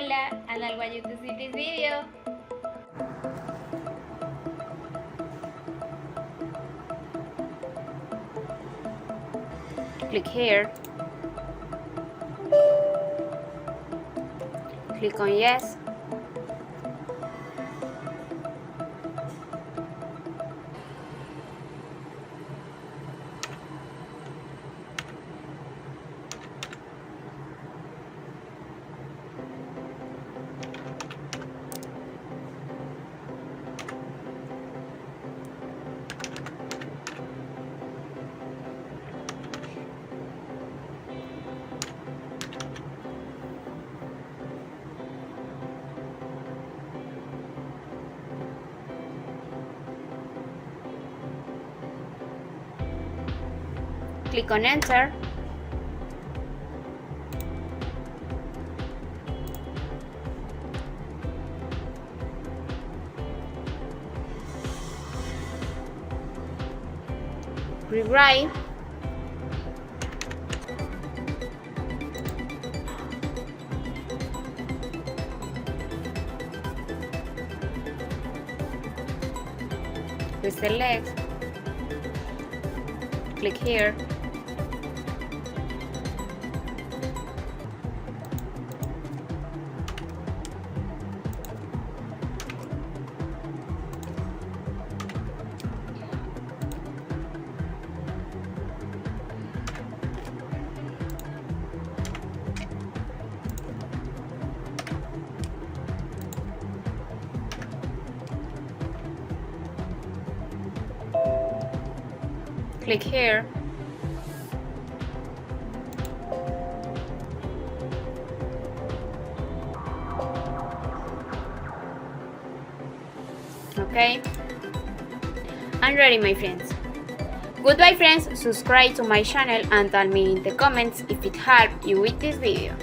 Hola, and I want you to see this video. Click here. Click on yes. Click on enter. Rewrite. Reselect. Click here. Click here. Okay, I'm ready, my friends. Goodbye, friends. Subscribe to my channel and tell me in the comments if it helped you with this video.